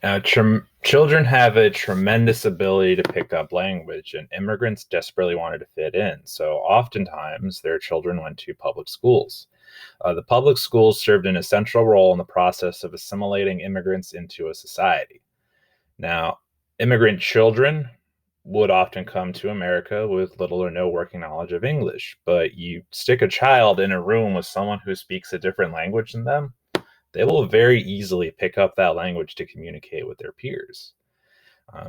Now, children have a tremendous ability to pick up language, and immigrants desperately wanted to fit in. So, oftentimes, their children went to public schools. The public schools served an essential role in the process of assimilating immigrants into a society. Now, immigrant children would often come to America with little or no working knowledge of English, but you stick a child in a room with someone who speaks a different language than them, they will very easily pick up that language to communicate with their peers.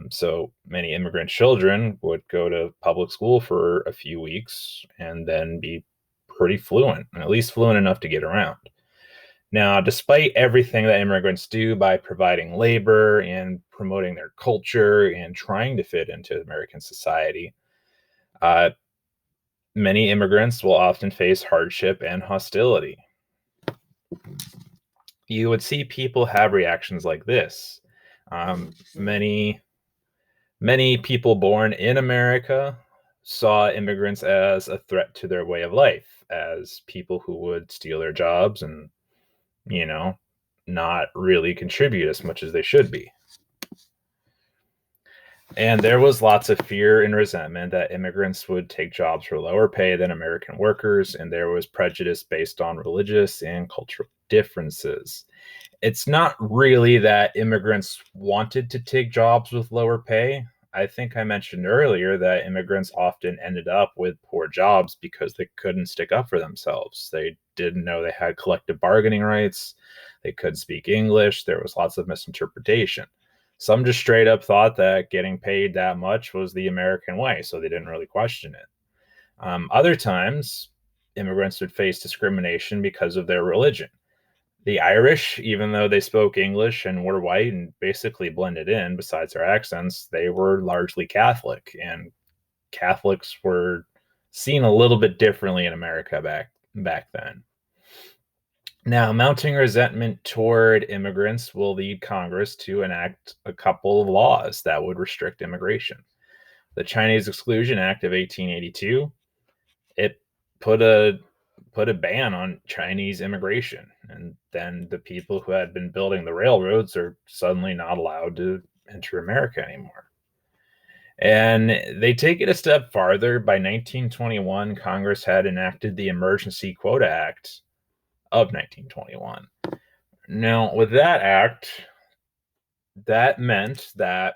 So many immigrant children would go to public school for a few weeks and then be pretty fluent, at least fluent enough to get around. Now, despite everything that immigrants do by providing labor and promoting their culture and trying to fit into American society, uh, many immigrants will often face hardship and hostility. You would see people have reactions like this. Many people born in America saw immigrants as a threat to their way of life, as people who would steal their jobs and, you know, not really contribute as much as they should be. And there was lots of fear and resentment that immigrants would take jobs for lower pay than American workers, and there was prejudice based on religious and cultural differences. It's not really that immigrants wanted to take jobs with lower pay. I think I mentioned earlier that immigrants often ended up with poor jobs because they couldn't stick up for themselves. They didn't know they had collective bargaining rights. They couldn't speak English. There was lots of misinterpretation. Some just straight up thought that getting paid that much was the American way, so they didn't really question it. Other times, immigrants would face discrimination because of their religion. The Irish, even though they spoke English and were white and basically blended in, besides their accents, they were largely Catholic, and Catholics were seen a little bit differently in America back then. Now, mounting resentment toward immigrants will lead Congress to enact a couple of laws that would restrict immigration. The Chinese Exclusion Act of 1882, it put a ban on Chinese immigration, and then the people who had been building the railroads are suddenly not allowed to enter America anymore. And they take it a step farther. By 1921, Congress had enacted the Emergency Quota Act of 1921. Now, with that act, that meant that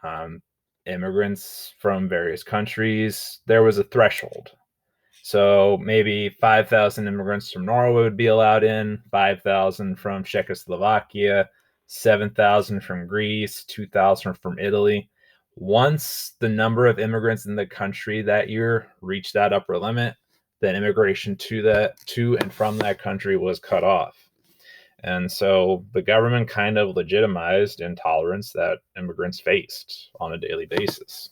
um, immigrants from various countries, there was a threshold. So maybe 5,000 immigrants from Norway would be allowed in, 5,000 from Czechoslovakia, 7,000 from Greece, 2,000 from Italy. Once the number of immigrants in the country that year reached that upper limit, then immigration to and from that country was cut off. And so the government kind of legitimized intolerance that immigrants faced on a daily basis.